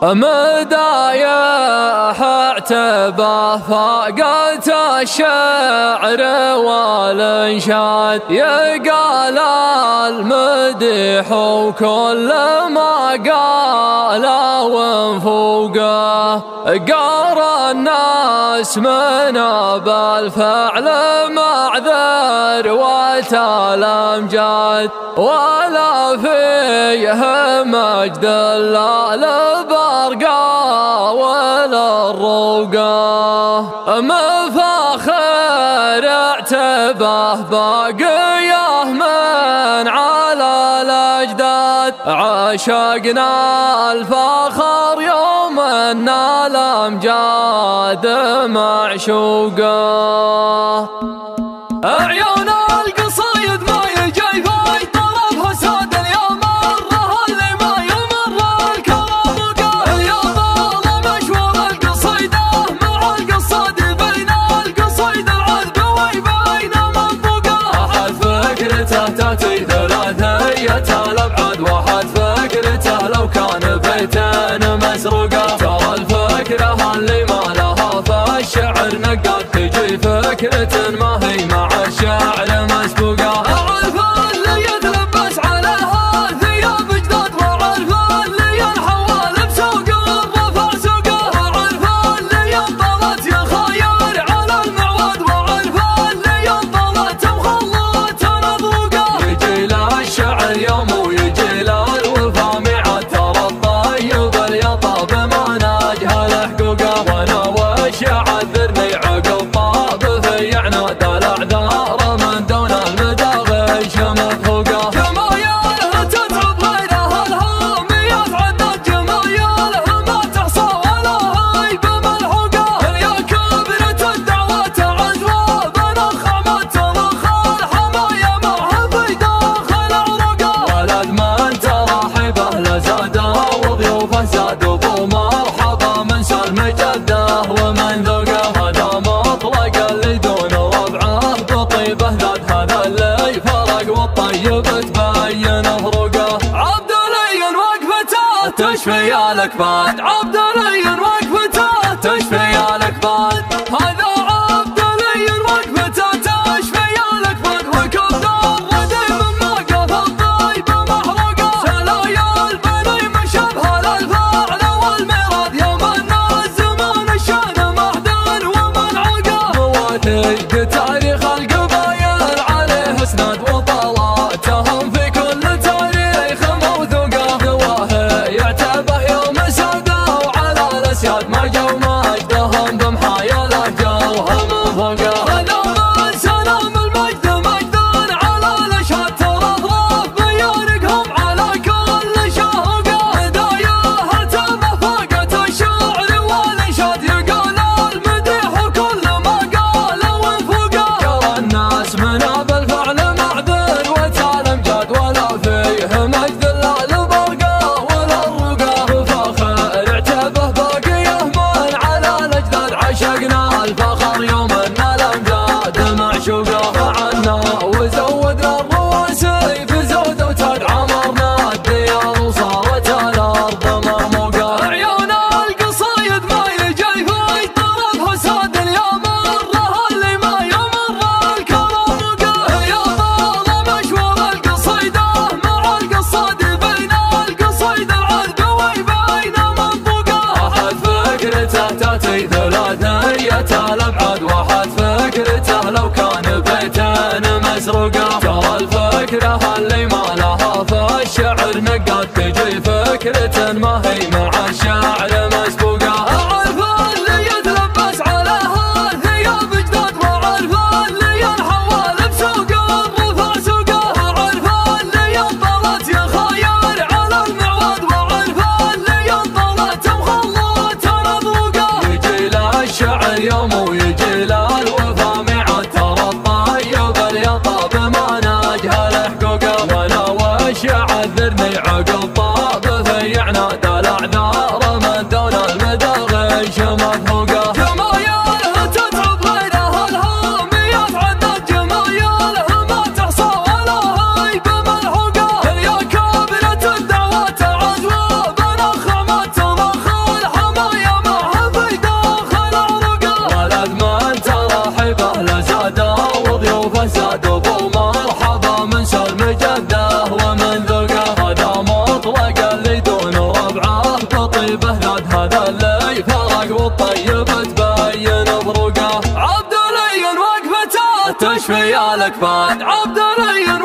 مدايح اعتبه فاقت الشعر والانشاد، يقال المديح وكل ما قال وفوقه، قار الناس من بالفعل معذر والامجاد، ولا فيه مجد الا البرقا ولا الروقه، مفاخر اعتبه باقيه من على الاجداد، عشقنا الفخر يوم ان الامجاد معشوقه. عيون القصايد ما يجي في طرفها ساد، يا مره اللي ما يمر الكرم وقال، يا طال مشوار القصيده مع القصاد، بين القصيد العذب وبين منطقه، احد فكرته تاتي ثلاثيه الابعاد، واحد فكرته لو كان بيتين مسروقه، ترى الفكره اللي ما لها في الشعر نقاد، تجي فكره ما هي مع الشعر مسبوقه، اعرف اللي يتلبس عليها ثياب جداد، واعرف اللي ينحول بسوق الرفع سوقه، اعرف اللي ينطلت يخير على المعود، واعرف اللي ينطلت مخلط نضوقه، يجي له الشعر يوم ويجي له الوفا ميعاد، ترى الطيب اليطاب ما ناجها حقوقه، وانا وش يعذرني عقب طاب في عناد الاعذار من دون المداغش مفوقه، جمايله تتعب غيره الهاميات عدت، جمايله ما تحصى ولا هيب ملحوقه، يا كبرة الدعوات عزوة بنخ عمد تضخ الحمايا معها في داخل عروقه، ولد من تراحبه لزاده وضيوفه زاد، ابو مرحبا من سلم جده ومن ذوقه، هذا مطلق اللي دون ربعه بطيبه ذات، هذا اللي فرق والطيب تبين فروقه، عبد لي وقفته تشفي الاكباد، عبد لي وقفته تشفي الاكباد، هذا عبد لي وقفته تشفي الاكباد، وكبد الردي من موقف الطيب محروقه، سلايا البني مشبهه للفعل والميراث، يوم ان الزمان الشان محدن ومنعوقه، مواتيق تاريخ القبايل عليه اسناد، وطلعتهم في كل تاريخ موثوقه، ذواه يعتبه يوم ساده وعلى الاسياد ما جو مجدهم بمحايا لهجوهم فوقه، هذا من سلام المجد مجد على الاشهاد، ترفرف بيارقهم على كل شهوقه، هداياه تمه فوقت الشعر والانشاد، يقال المديح وكل ما قال وفوقه، يرى الناس من بالفعل معذر وتالمجاد، ولا فيه مجد الا البرقه ولا الرقه، فخر اعتبه باقيه من على الاجداد، عشقنا الفخر يوم ان الامجاد معشوقه، فعنا وزودنا الرواسي في زود وتاج، عمرنا الديار وصارت الارض مرموقه، عيون القصايد ما يجي في طرفها ساد، يا مره اللي ما يمر الكرم وقال، يا طال مشوار القصيده مع القصاد، بين القصيد العذب وبين منطقه، احد فكرته تاتي ثلاثيه الابعاد، واحد فكرته لو كان بيتين مسروقه، ترى الفكره اللي ما لها في الشعر نقاد، تجي فكره ما هي مع الشعر مسبوقه، اعرف اللي يتلبس عليها ثياب جداد، واعرف اللي ينحول بسوق الرفع سوقه، اعرف اللي ينطلت يخير على المعود، واعرف اللي ينطلت مخلط نضوقه، يجي له الشعر يوم ويجي له الوفا ميعاد، ترى الطيب اليطاب ما ناجها حقوقه، وانا وش يعذرني عقب طاب في عناد الاعذار من دون صاحبه زاد هذا اللي فرق والطيب تبين فروقه. عبد لي وقفته تشفي الأكباد، عبد لي